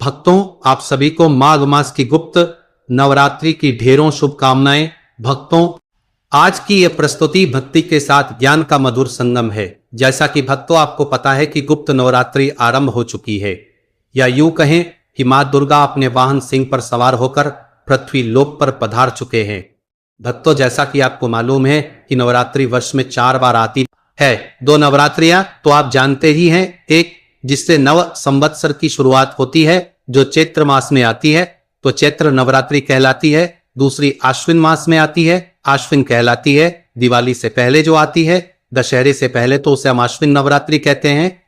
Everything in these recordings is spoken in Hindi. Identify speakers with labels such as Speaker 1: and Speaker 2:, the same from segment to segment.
Speaker 1: भक्तों, आप सभी को माघ मास की गुप्त नवरात्रि की ढेरों शुभकामनाएं। भक्तों, आज की यह प्रस्तुति भक्ति के साथ ज्ञान का मधुर संगम है। जैसा कि भक्तों आपको पता है कि गुप्त नवरात्रि आरंभ हो चुकी है, या यूं कहें कि मां दुर्गा अपने वाहन सिंह पर सवार होकर पृथ्वी लोक पर पधार चुके हैं। भक्तों, जैसा कि आपको मालूम है कि नवरात्रि वर्ष में 4 बार आती है। 2 नवरात्रियां तो आप जानते ही हैं, एक जिससे नव संवत्सर की शुरुआत होती है जो चैत्र मास में आती है तो चैत्र नवरात्रि कहलाती है। दूसरी आश्विन मास में आती है, आश्विन कहलाती है। दिवाली से पहले जो आती है, दशहरे से पहले, तो उसे हम आश्विन नवरात्रि कहते हैं।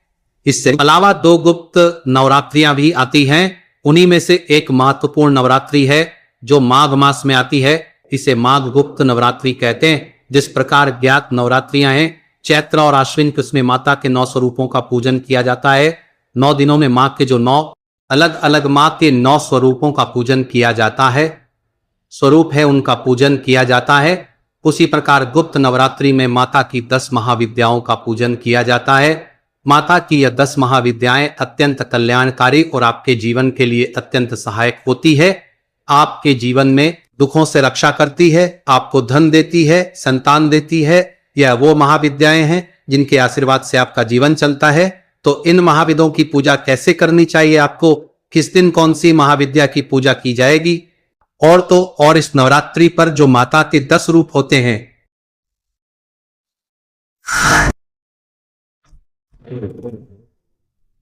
Speaker 1: इससे अलावा 2 गुप्त नवरात्रियां भी आती हैं। उन्हीं में से एक महत्वपूर्ण नवरात्रि है जो माघ मास में आती है, इसे माघ गुप्त नवरात्रि कहते हैं। जिस प्रकार ज्ञात नवरात्रियां हैं चैत्र और आश्विन, उसमें माता के 9 स्वरूपों का पूजन किया जाता है। 9 दिनों में मां के जो 9 अलग अलग मां के 9 स्वरूपों का पूजन किया जाता है, स्वरूप है उनका पूजन किया जाता है। उसी प्रकार गुप्त नवरात्रि में माता की 10 महाविद्याओं का पूजन किया जाता है। माता की यह 10 महाविद्याएं अत्यंत कल्याणकारी और आपके जीवन के लिए अत्यंत सहायक होती है। आपके जीवन में दुखों से रक्षा करती है, आपको धन देती है, संतान देती है। यह वो महाविद्याएं हैं जिनके आशीर्वाद से आपका जीवन चलता है। तो इन महाविद्यों की पूजा कैसे करनी चाहिए, आपको किस दिन कौन सी महाविद्या की पूजा की जाएगी, और इस नवरात्रि पर जो माता के 10 रूप होते हैं,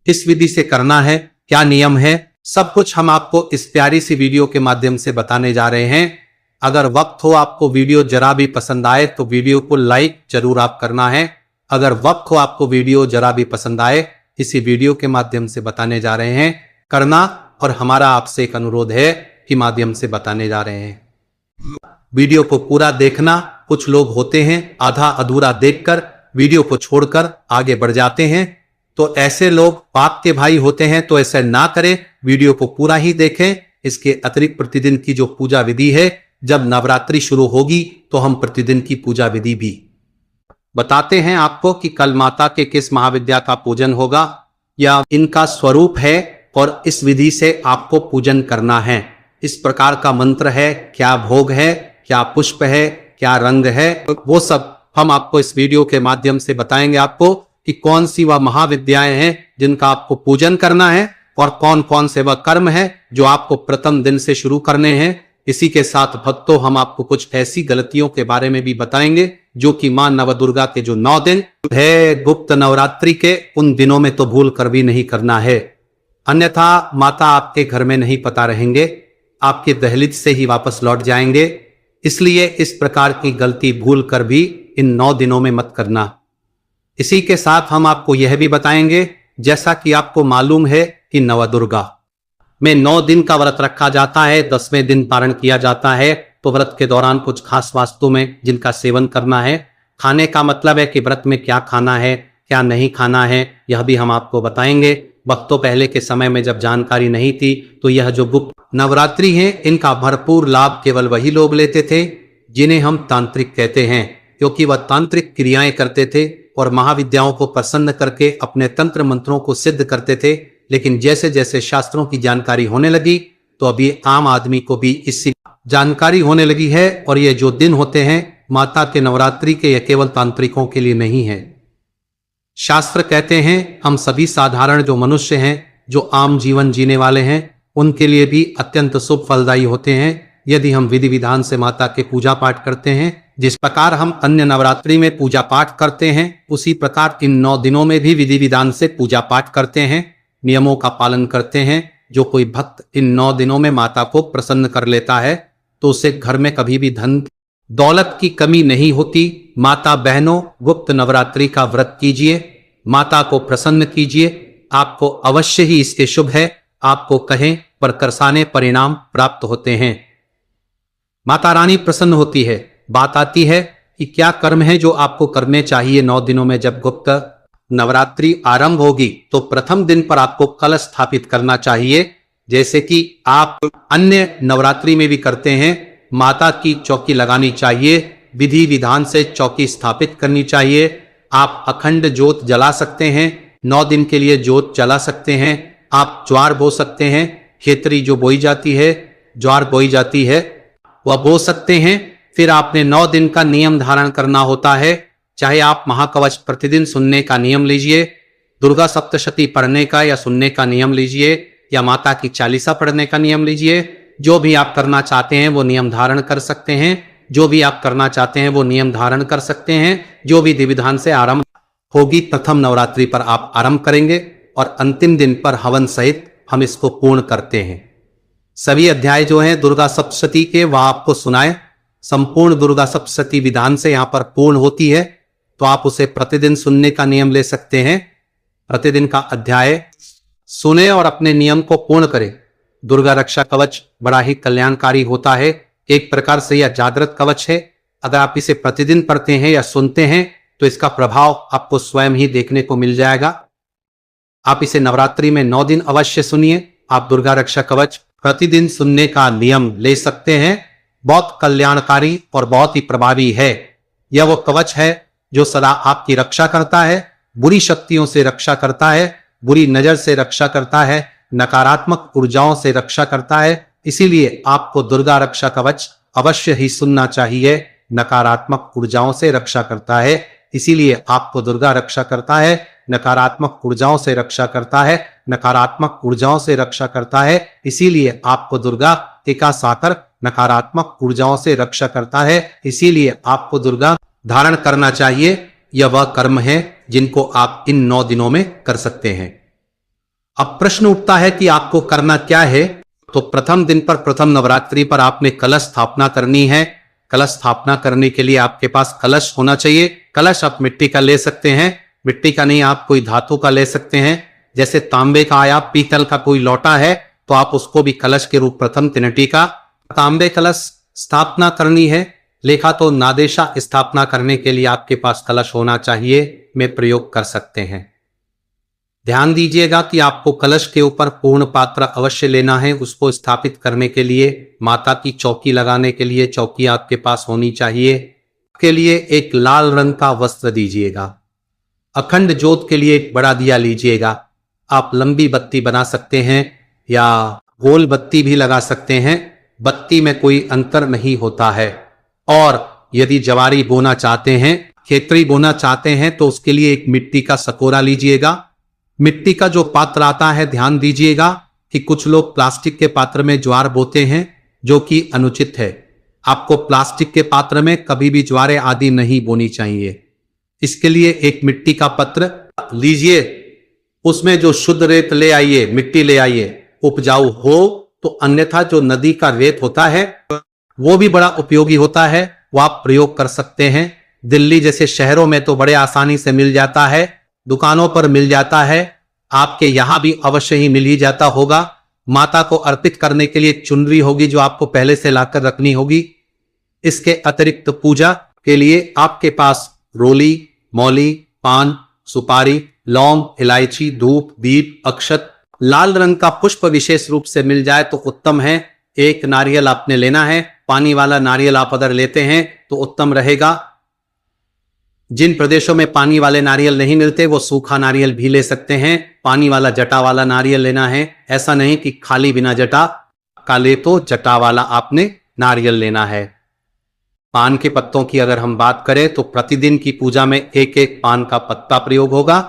Speaker 1: इस विधि से करना है, क्या नियम है, सब कुछ हम आपको इस प्यारी सी वीडियो के माध्यम से बताने जा रहे हैं। अगर वक्त हो, आपको वीडियो जरा भी पसंद आए तो वीडियो को लाइक जरूर आप करना है। अगर वक्त हो, आपको वीडियो जरा भी पसंद आए, इसी वीडियो के माध्यम से बताने जा रहे हैं करना, और हमारा आपसे एक अनुरोध है कि माध्यम से बताने जा रहे हैं। वीडियो को पूरा देखना। कुछ लोग होते हैं आधा अधूरा देखकर वीडियो को छोड़कर आगे बढ़ जाते हैं, तो ऐसे लोग पाप के भाई होते हैं, तो ऐसा ना करें, वीडियो को पूरा ही देखें। इसके अतिरिक्त प्रतिदिन की जो पूजा विधि है, जब नवरात्रि शुरू होगी तो हम प्रतिदिन की पूजा विधि भी बताते हैं आपको कि कल माता के किस महाविद्या का पूजन होगा या इनका स्वरूप है, और इस विधि से आपको पूजन करना है। इस प्रकार का मंत्र है, क्या भोग है, क्या पुष्प है, क्या रंग है, वो सब हम आपको इस वीडियो के माध्यम से बताएंगे आपको कि कौन सी वह महाविद्याएं हैं जिनका आपको पूजन करना है, और कौन कौन से वह कर्म है जो आपको प्रथम दिन से शुरू करने हैं। इसी के साथ भक्तों, हम आपको कुछ ऐसी गलतियों के बारे में भी बताएंगे जो कि मां नवदुर्गा के जो 9 दिन है गुप्त नवरात्रि के, उन दिनों में तो भूल कर भी नहीं करना है, अन्यथा माता आपके घर में नहीं पता रहेंगे, आपके दहलीज से ही वापस लौट जाएंगे। इसलिए इस प्रकार की गलती भूल कर भी इन 9 दिनों में मत करना। इसी के साथ हम आपको यह भी बताएंगे, जैसा कि आपको मालूम है कि नवदुर्गा में 9 दिन का व्रत रखा जाता है, 10वें दिन पारण किया जाता है। तो व्रत के दौरान कुछ खास वस्तु में जिनका सेवन करना है। खाने का मतलब है कि व्रत में क्या खाना है, क्या नहीं खाना है, यह भी हम आपको बताएंगे। भक्तों, पहले के समय में जब जानकारी नहीं थी तो यह जो गुप्त नवरात्रि है, इनका भरपूर लाभ केवल वही लोग लेते थे जिन्हें हम तांत्रिक कहते हैं, क्योंकि वह तांत्रिक क्रियाएं करते थे और महाविद्याओं को प्रसन्न करके अपने तंत्र मंत्रों को सिद्ध करते थे। लेकिन जैसे जैसे शास्त्रों की जानकारी होने लगी तो अभी आम आदमी को भी इसकी जानकारी होने लगी है, और ये जो दिन होते हैं माता के नवरात्रि के, यह केवल तांत्रिकों के लिए नहीं है। शास्त्र कहते हैं हम सभी साधारण जो मनुष्य हैं, जो आम जीवन जीने वाले हैं, उनके लिए भी अत्यंत शुभ फलदायी होते हैं यदि हम विधि विधान से माता के पूजा पाठ करते हैं। जिस प्रकार हम अन्य नवरात्रि में पूजा पाठ करते हैं, उसी प्रकार इन 9 दिनों में भी विधि विधान से पूजा पाठ करते हैं, नियमों का पालन करते हैं। जो कोई भक्त इन 9 दिनों में माता को प्रसन्न कर लेता है तो उसे घर में कभी भी धन दौलत की कमी नहीं होती। माता बहनों, गुप्त नवरात्रि का व्रत कीजिए, माता को प्रसन्न कीजिए, आपको अवश्य ही इसके शुभ है, आपको कहें पर करसाने परिणाम प्राप्त होते हैं। माता रानी प्रसन्न होती है। बात आती है कि क्या कर्म है जो आपको करने चाहिए 9 दिनों में। जब गुप्त नवरात्रि आरंभ होगी तो प्रथम दिन पर आपको कलश स्थापित करना चाहिए, जैसे कि आप अन्य नवरात्रि में भी करते हैं। माता की चौकी लगानी चाहिए, विधि विधान से चौकी स्थापित करनी चाहिए। आप अखंड ज्योत जला सकते हैं, 9 दिन के लिए ज्योत जला सकते हैं। आप ज्वार बो सकते हैं, खेतरी जो बोई जाती है, ज्वार बोई जाती है, वह बो सकते हैं। फिर आपने 9 दिन का नियम धारण करना होता है। चाहे आप महाकवच प्रतिदिन सुनने का नियम लीजिए, दुर्गा सप्तशती पढ़ने का या सुनने का नियम लीजिए, या माता की चालीसा पढ़ने का नियम लीजिए। जो भी आप करना चाहते हैं वो नियम धारण कर सकते हैं। जो भी आप करना चाहते हैं वो नियम धारण कर सकते हैं। जो विधि विधान से आरंभ होगी, प्रथम नवरात्रि पर आप आरंभ करेंगे और अंतिम दिन पर हवन सहित हम इसको पूर्ण करते हैं। सभी अध्याय जो हैं दुर्गा सप्तशती के, वह आपको सुनाए। संपूर्ण दुर्गा सप्तशती विधान से यहां पर पूर्ण होती है, तो आप उसे प्रतिदिन सुनने का नियम ले सकते हैं। प्रतिदिन का अध्याय सुने और अपने नियम को पूर्ण करें। दुर्गा रक्षा कवच बड़ा ही कल्याणकारी होता है। एक प्रकार से यह जागृत कवच है। अगर आप इसे प्रतिदिन पढ़ते हैं या सुनते हैं तो इसका प्रभाव आपको स्वयं ही देखने को मिल जाएगा। आप इसे नवरात्रि में 9 दिन अवश्य सुनिए। आप दुर्गा रक्षा कवच प्रतिदिन सुनने का नियम ले सकते हैं। बहुत कल्याणकारी और बहुत ही प्रभावी है। यह वो कवच है जो सदा आपकी रक्षा करता है, बुरी शक्तियों से रक्षा करता है, बुरी नजर से रक्षा करता है, नकारात्मक ऊर्जाओं से रक्षा करता है। इसीलिए आपको दुर्गा रक्षा कवच अवश्य ही सुनना चाहिए। नकारात्मक ऊर्जाओं से रक्षा करता है, इसीलिए आपको दुर्गा रक्षा करता है। नकारात्मक ऊर्जाओं से रक्षा करता है, नकारात्मक ऊर्जाओं से रक्षा करता है, इसीलिए आपको दुर्गा टीका साकर नकारात्मक ऊर्जाओं से रक्षा करता है। इसीलिए आपको दुर्गा धारण करना चाहिए। यह वह कर्म है जिनको आप इन 9 दिनों में कर सकते हैं। अब प्रश्न उठता है कि आपको करना क्या है। तो प्रथम दिन पर, प्रथम नवरात्रि पर आपने कलश स्थापना करनी है। कलश स्थापना करने के लिए आपके पास कलश होना चाहिए। कलश आप मिट्टी का ले सकते हैं, मिट्टी का नहीं आप कोई धातु का ले सकते हैं। जैसे तांबे का या पीतल का कोई लोटा है तो आप उसको भी कलश के रूप, प्रथम तिनटी का तांबे कलश स्थापना करनी है। लेखा तो नादेशा स्थापना करने के लिए आपके पास कलश होना चाहिए, में प्रयोग कर सकते हैं। ध्यान दीजिएगा कि आपको कलश के ऊपर पूर्ण पात्र अवश्य लेना है। उसको स्थापित करने के लिए, माता की चौकी लगाने के लिए चौकी आपके पास होनी चाहिए। के लिए एक लाल रंग का वस्त्र दीजिएगा। अखंड ज्योत के लिए एक बड़ा दिया लीजिएगा। आप लंबी बत्ती बना सकते हैं या गोल बत्ती भी लगा सकते हैं, बत्ती में कोई अंतर नहीं होता है। और यदि जवारी बोना चाहते हैं, खेतरी बोना चाहते हैं, तो उसके लिए एक मिट्टी का सकोरा लीजिएगा। मिट्टी का जो पात्र आता है, ध्यान दीजिएगा कि कुछ लोग प्लास्टिक के पात्र में ज्वार बोते हैं, जो कि अनुचित है। आपको प्लास्टिक के पात्र में कभी भी ज्वारें आदि नहीं बोनी चाहिए। इसके लिए एक मिट्टी का पत्र लीजिए, उसमें जो शुद्ध रेत ले आइए, मिट्टी ले आइए, उपजाऊ हो तो, अन्यथा जो नदी का रेत होता है वो भी बड़ा उपयोगी होता है, वो आप प्रयोग कर सकते हैं। दिल्ली जैसे शहरों में तो बड़े आसानी से मिल जाता है, दुकानों पर मिल जाता है, आपके यहां भी अवश्य ही मिल ही जाता होगा। माता को अर्पित करने के लिए चुनरी होगी जो आपको पहले से लाकर रखनी होगी। इसके अतिरिक्त पूजा के लिए आपके पास रोली, मौली, पान, सुपारी, लौंग, इलायची, धूप, दीप, अक्षत, लाल रंग का पुष्प विशेष रूप से मिल जाए तो उत्तम है। एक नारियल आपने लेना है, पानी वाला नारियल आप अगर लेते हैं तो उत्तम रहेगा। जिन प्रदेशों में पानी वाले नारियल नहीं मिलते वो सूखा नारियल भी ले सकते हैं। पानी वाला जटा वाला नारियल लेना है, ऐसा नहीं कि खाली बिना जटा का ले, तो जटा वाला आपने नारियल लेना है। पान के पत्तों की अगर हम बात करें तो प्रतिदिन की पूजा में एक एक पान का पत्ता प्रयोग होगा,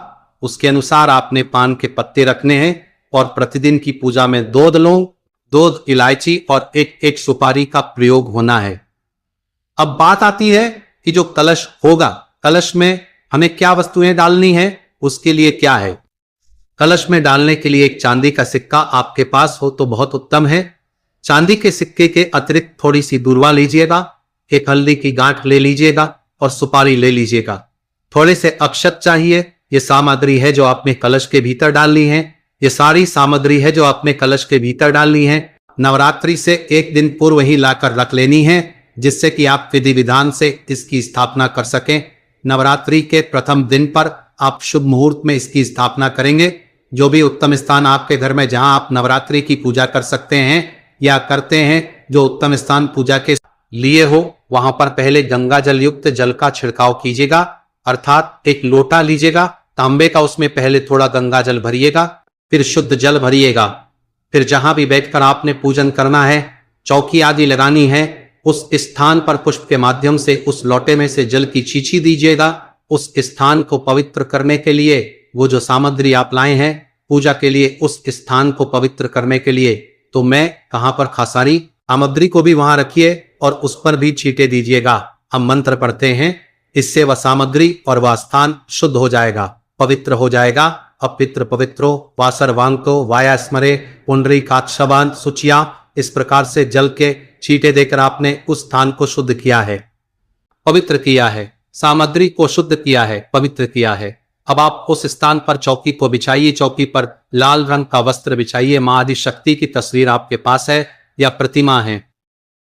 Speaker 1: उसके अनुसार आपने पान के पत्ते रखने हैं। और प्रतिदिन की पूजा में 2 लौंग, 2 इलायची और एक एक सुपारी का प्रयोग होना है। अब बात आती है कि जो कलश होगा, कलश में हमें क्या वस्तुएं डालनी है, उसके लिए क्या है। कलश में डालने के लिए एक चांदी का सिक्का आपके पास हो तो बहुत उत्तम है। चांदी के सिक्के के अतिरिक्त थोड़ी सी दूर्वा लीजिएगा, एक हल्दी की गांठ ले लीजिएगा और सुपारी ले लीजिएगा। थोड़े से अक्षत चाहिए। ये सामग्री है जो आपने कलश के भीतर डालनी है। ये सारी सामग्री है जो आपने कलश के भीतर डालनी है। नवरात्रि से एक दिन पूर्व ही लाकर रख लेनी है, जिससे कि आप विधि विधान से इसकी स्थापना कर सकें। नवरात्रि के प्रथम दिन पर आप शुभ मुहूर्त में इसकी स्थापना करेंगे। जो भी उत्तम स्थान आपके घर में जहां आप नवरात्रि की पूजा कर सकते हैं या करते हैं, जो उत्तम स्थान पूजा के लिए हो, वहां पर पहले गंगा जल युक्त जल का छिड़काव कीजिएगा। अर्थात एक लोटा लीजिएगा तांबे का, उसमें पहले थोड़ा गंगा जल भरिएगा, फिर शुद्ध जल भरिएगा। फिर जहां भी बैठकर आपने पूजन करना है, चौकी आदि लगानी है, उस स्थान पर पुष्प के माध्यम से उस लोटे में से जल की छींची दीजिएगा। उस स्थान को पवित्र करने के लिए वो जो सामग्री आप लाए हैं पूजा के लिए, उस स्थान को पवित्र करने के लिए, तो मैं कहां पर खासारी सामग्री को भी वहां रखिए और उस पर भी छींटे दीजिएगा। हम मंत्र पढ़ते हैं, इससे वह सामग्री और वह स्थान शुद्ध हो जाएगा, पवित्र हो जाएगा। अपित्र पवित्रो वासरवांको वाया स्मरे पुंडरी काक्षवान सुचिया, इस प्रकार से जल के छींटे देकर आपने उस स्थान को शुद्ध किया है, पवित्र किया है, सामग्री को शुद्ध किया है, पवित्र किया है। अब आप उस स्थान पर चौकी को बिछाइए, चौकी पर लाल रंग का वस्त्र बिछाइए। मां आदि शक्ति की तस्वीर आपके पास है या प्रतिमा है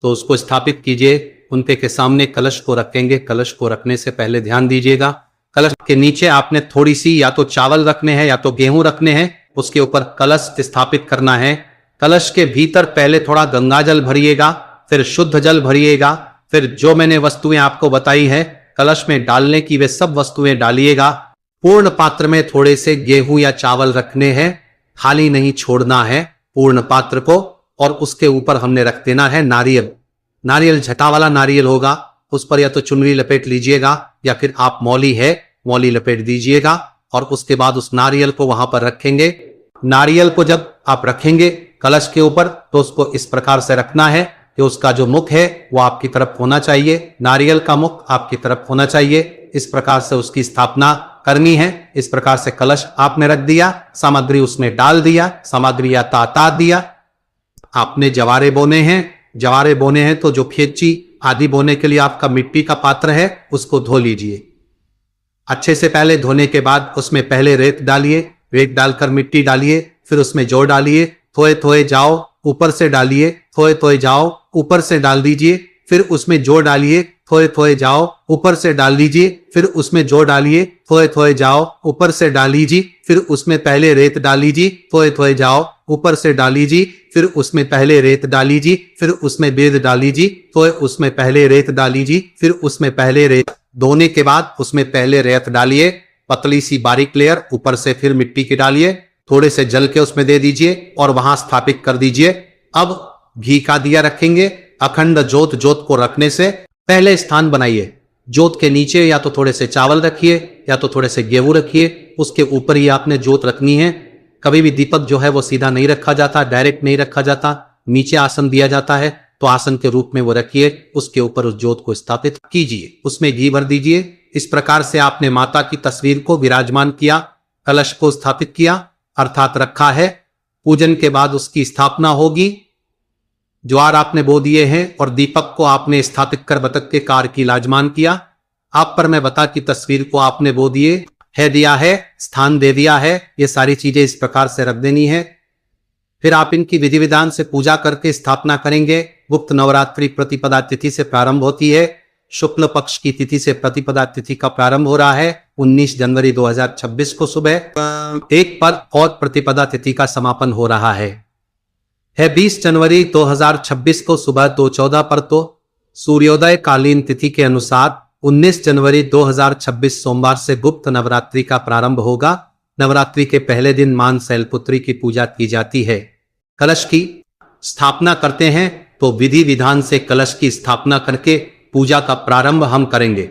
Speaker 1: तो उसको स्थापित कीजिए। उनके के सामने कलश को रखेंगे। कलश को रखने से पहले ध्यान दीजिएगा, कलश के नीचे आपने थोड़ी सी या तो चावल रखने हैं या तो गेहूं रखने हैं, उसके ऊपर कलश स्थापित करना है। कलश के भीतर पहले थोड़ा गंगा जल भरिएगा, फिर शुद्ध जल भरिएगा, फिर जो मैंने वस्तुएं आपको बताई है कलश में डालने की वे सब वस्तुएं डालिएगा। पूर्ण पात्र में थोड़े से गेहूं या चावल रखने हैं, खाली नहीं छोड़ना है पूर्ण पात्र को। और उसके ऊपर हमने रख देना है नारियल। नारियल झटा वाला नारियल होगा, उस पर या तो चुनरी लपेट लीजिएगा या फिर आप मौली है मौली लपेट दीजिएगा। और उसके बाद उस नारियल को वहां पर रखेंगे। नारियल को जब आप रखेंगे कलश के ऊपर तो उसको इस प्रकार से रखना है कि उसका जो मुख है वो आपकी तरफ होना चाहिए, नारियल का मुख आपकी तरफ होना चाहिए। इस प्रकार से उसकी स्थापना करनी है। इस प्रकार से कलश आपने रख दिया, सामग्री उसमें डाल दिया, सामग्री या ताता दिया। आपने जवारे बोने हैं, जवारे बोने हैं तो जो खेची आदि बोने के लिए आपका मिट्टी का पात्र है उसको धो लीजिए। अच्छे से पहले धोने के बाद उसमें पहले रेत डालिए, रेत डालकर मिट्टी डालिए, फिर उसमें जौ डालिए, थोड़े थोड़े जाओ ऊपर से डालिए, थोड़े थोड़े जाओ ऊपर से डाल दीजिए, फिर उसमें जौ डालिए, थोड़े थोड़े जाओ ऊपर से डाल दीजिए, फिर उसमें जौ डालिए, थोड़े थोड़े जाओ ऊपर से डाल लीजिए, फिर उसमें पहले रेत डाल लीजिए, थोड़े थोड़े जाओ ऊपर से डाल लीजिए, फिर उसमें पहले रेत डाल लीजिए, फिर उसमें बेद डाल लीजिए, तो उसमें पहले रेत डाल लीजिए, फिर उसमें पहले रेत धोने के बाद उसमें पहले रेत डालिए, पतली सी बारीक लेयर, ऊपर से फिर मिट्टी की डालिए, थोड़े से जल के उसमें दे दीजिए और वहां स्थापित कर दीजिए। अब घी का दिया रखेंगे। अखंड जोत, जोत को रखने से पहले स्थान बनाइए। जोत के नीचे या तो थोड़े से चावल रखिए या तो थोड़े से गेहूं रखिए, उसके ऊपर ही आपने जोत रखनी है। कभी भी दीपक जो है वो सीधा नहीं रखा जाता, डायरेक्ट नहीं रखा जाता, नीचे आसन दिया जाता है, तो आसन के रूप में वो रखिए, उसके ऊपर उस जोत को स्थापित कीजिए, उसमें घी भर दीजिए। इस प्रकार से आपने माता की तस्वीर को विराजमान किया, कलश को स्थापित किया अर्थात रखा है। पूजन के बाद उसकी स्थापना होगी। ज्वार आपने बो दिए हैं और दीपक को आपने स्थापित कर बतख के कार की लाजमान किया। आप पर मैं बता की तस्वीर को आपने बो दिए है, दिया है, स्थान दे दिया है। ये सारी चीजें इस प्रकार से रख देनी है। फिर आप इनकी विधि विधान से पूजा करके स्थापना करेंगे। गुप्त नवरात्रि प्रतिपदा तिथि से प्रारंभ होती है। शुक्ल पक्ष की तिथि से प्रतिपदा तिथि का प्रारंभ हो रहा है 19 जनवरी 2026 को सुबह 1 पर और प्रतिपदा तिथि का समापन हो रहा है 20 जनवरी 2026 को सुबह 2:14 पर। तो सूर्योदय कालीन तिथि के अनुसार 19 जनवरी 2026 सोमवार से गुप्त नवरात्रि का प्रारंभ होगा। नवरात्रि के पहले दिन मां शैलपुत्री की पूजा की जाती है। कलश की स्थापना करते हैं तो विधि विधान से कलश की स्थापना करके पूजा का प्रारंभ हम करेंगे।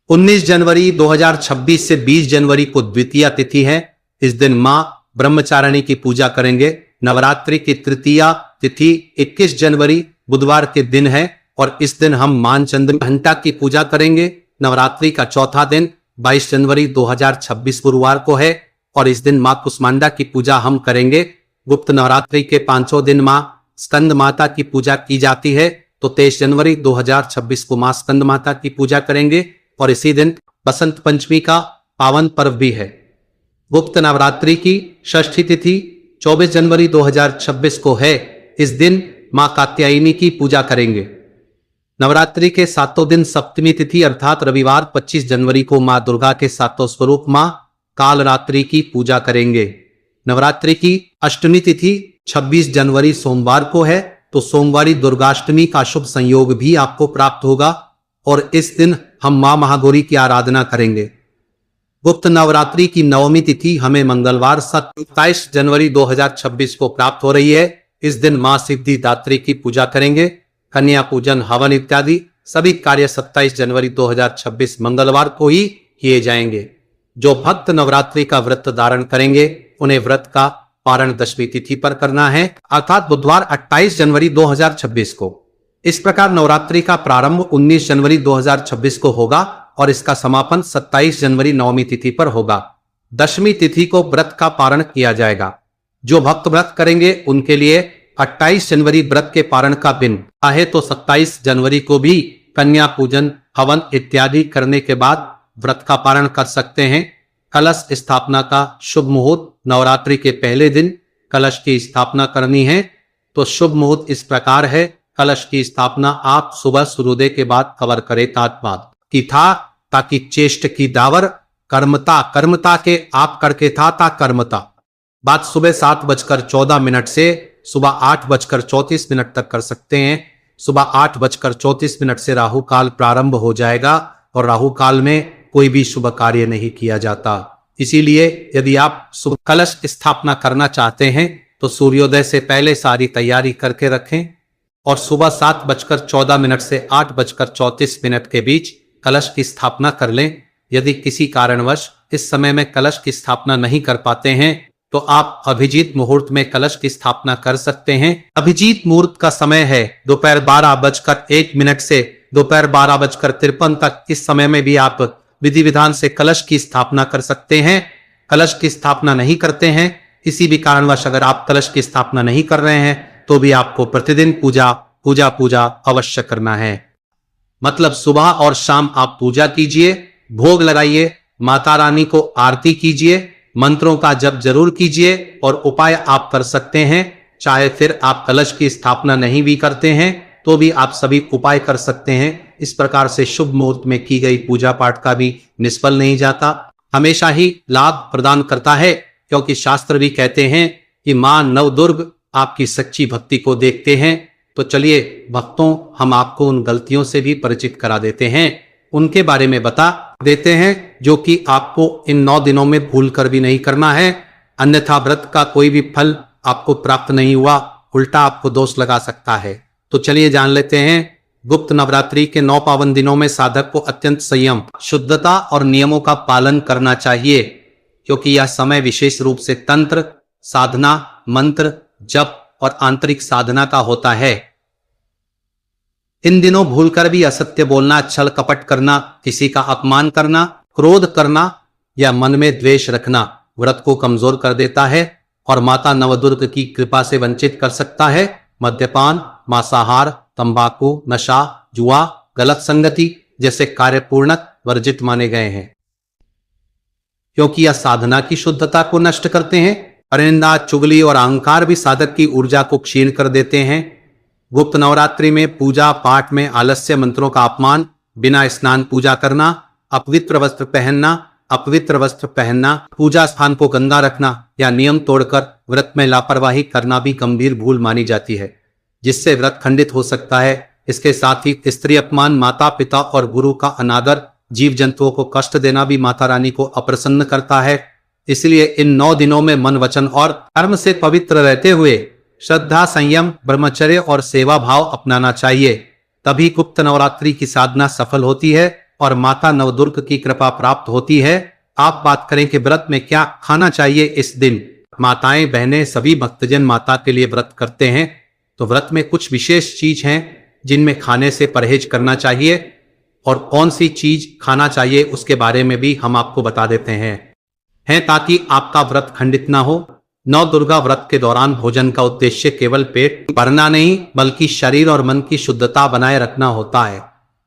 Speaker 1: 19 जनवरी 2026 से 20 जनवरी को द्वितीया तिथि है। इस दिन मां ब्रह्मचारिणी की पूजा करेंगे। नवरात्रि की तृतीया तिथि 21 जनवरी बुधवार के दिन है और इस दिन हम मां चंद्र घंटा की पूजा करेंगे। नवरात्रि का चौथा दिन 22 जनवरी 2026 गुरुवार को है और इस दिन मां कुष्मांडा की पूजा हम करेंगे। गुप्त नवरात्रि के 5वें दिन मां स्कंद माता की पूजा की जाती है। तो 23 जनवरी 2026 को मां स्कंद माता की पूजा करेंगे और इसी दिन बसंत पंचमी का पावन पर्व भी है। गुप्त नवरात्रि की षष्ठी तिथि 24 जनवरी 2026 को है। इस दिन मां कात्यायनी की पूजा करेंगे। नवरात्रि के 7वें दिन सप्तमी तिथि अर्थात रविवार 25 जनवरी को मां दुर्गा के 7वें स्वरूप मां कालरात्रि की पूजा करेंगे। नवरात्रि की अष्टमी तिथि 26 जनवरी सोमवार को है। तो सोमवारी दुर्गाष्टमी का शुभ संयोग भी आपको प्राप्त होगा और इस दिन हम मां महागौरी की आराधना करेंगे। गुप्त नवरात्रि की नवमी तिथि हमें मंगलवार 27 जनवरी 2026 को प्राप्त हो रही है। इस दिन मां सिद्धिदात्री की पूजा करेंगे। कन्या पूजन, हवन इत्यादि सभी कार्य 27 जनवरी 2026 मंगलवार को ही किए जाएंगे। जो भक्त नवरात्रि का व्रत धारण करेंगे उन्हें व्रत का पारण दशमी तिथि पर करना है, अर्थात बुधवार 28 जनवरी 2026 को। इस प्रकार नवरात्रि का प्रारंभ 19 जनवरी 2026 को होगा और इसका समापन 27 जनवरी नवमी तिथि पर होगा। दशमी तिथि को व्रत का पारण किया जाएगा। जो भक्त व्रत करेंगे उनके लिए 28 जनवरी व्रत के पारण का दिन है, तो 27 जनवरी को भी कन्या पूजन, हवन इत्यादि करने के बाद व्रत का पारण कर सकते हैं। कलश स्थापना का शुभ मुहूर्त, नवरात्रि के पहले दिन कलश की स्थापना करनी है। तो शुभ मुहूर्त इस प्रकार है, कलश की स्थापना आप सुबह सूर्योदय के बाद कवर करें तात्माद की था, ताकि चेष्ट की दावर कर्मता, कर्मता के आप करके था ता कर्मता। बात सुबह 7:14 से सुबह 8:34 तक कर सकते हैं। सुबह 8:34 से राहु काल प्रारंभ हो जाएगा और राहु काल में कोई भी शुभ कार्य नहीं किया जाता। इसीलिए यदि आप सुबह कलश स्थापना करना चाहते हैं तो सूर्योदय से पहले सारी तैयारी करके रखें और सुबह 7:14 से 8:34 के बीच कलश की स्थापना कर लें। यदि किसी कारणवश इस समय में कलश की स्थापना नहीं कर पाते हैं तो आप अभिजीत मुहूर्त में कलश की स्थापना कर सकते हैं। अभिजीत मुहूर्त का समय है दोपहर 12:01 से दोपहर 12:53 तक। इस समय में भी आप विधि विधान से कलश की स्थापना कर सकते हैं। कलश की स्थापना नहीं करते हैं, किसी भी कारणवश अगर आप कलश की स्थापना नहीं कर रहे हैं तो भी आपको प्रतिदिन पूजा अवश्य करना है। मतलब सुबह और शाम आप पूजा कीजिए, भोग लगाइए, माता रानी को आरती कीजिए, मंत्रों का जप जरूर कीजिए और उपाय आप कर सकते हैं। चाहे फिर आप कलश की स्थापना नहीं भी करते हैं तो भी आप सभी उपाय कर सकते हैं। इस प्रकार से शुभ मुहूर्त में की गई पूजा पाठ का भी निष्फल नहीं जाता, हमेशा ही लाभ प्रदान करता है, क्योंकि शास्त्र भी कहते हैं कि मां नवदुर्ग आपकी सच्ची भक्ति को देखते हैं। तो चलिए भक्तों, हम आपको उन गलतियों से भी परिचित करा देते हैं, उनके बारे में बता देते हैं जो कि आपको इन 9 दिनों में भूल कर भी नहीं करना है, अन्यथा व्रत का कोई भी फल आपको प्राप्त नहीं हुआ, उल्टा आपको दोष लगा सकता है। तो चलिए जान लेते हैं। गुप्त नवरात्रि के 9 पावन दिनों में साधक को अत्यंत संयम, शुद्धता और नियमों का पालन करना चाहिए, क्योंकि यह समय विशेष रूप से तंत्र, साधना, मंत्र, जप और आंतरिक साधना का होता है। इन दिनों भूलकर भी असत्य बोलना, छल कपट करना, किसी का अपमान करना, क्रोध करना या मन में द्वेष रखना व्रत को कमजोर कर देता है और माता नवदुर्ग की कृपा से वंचित कर सकता है। मद्यपान, मांसाहार, तंबाकू, नशा, जुआ, गलत संगति जैसे कार्य पूर्णत वर्जित माने गए हैं, क्योंकि यह साधना की शुद्धता को नष्ट करते हैं। परिनिंदा, चुगली और अहंकार भी साधक की ऊर्जा को क्षीण कर देते हैं। गुप्त नवरात्रि में पूजा पाठ में आलस्य, मंत्रों का अपमान, बिना स्नान पूजा करना, अपवित्र वस्त्र पहनना, पूजा स्थान को गंदा रखना या नियम तोड़कर व्रत में लापरवाही करना भी गंभीर भूल मानी जाती है, जिससे व्रत खंडित हो सकता है। इसके साथ ही स्त्री अपमान, माता पिता और गुरु का अनादर, जीव जंतुओं को कष्ट देना भी माता रानी को अप्रसन्न करता है। इसलिए इन 9 दिनों में मन, वचन और कर्म से पवित्र रहते हुए श्रद्धा, संयम, ब्रह्मचर्य और सेवा भाव अपनाना चाहिए। तभी गुप्त नवरात्रि की साधना सफल होती है और माता नवदुर्ग की कृपा प्राप्त होती है। आप बात करें कि व्रत में क्या खाना चाहिए इस दिन। माताएं, बहनें, सभी भक्तजन माता के लिए व्रत करते हैं, तो व्रत में कुछ विशेष चीज हैं जिनमें खाने से परहेज करना चाहिए और कौन सी चीज खाना चाहिए उसके बारे में भी हम आपको बता देते हैं ताकि आपका व्रत खंडित ना हो। नौ दुर्गा व्रत के दौरान भोजन का उद्देश्य केवल पेट भरना नहीं बल्कि शरीर और मन की शुद्धता बनाए रखना होता है।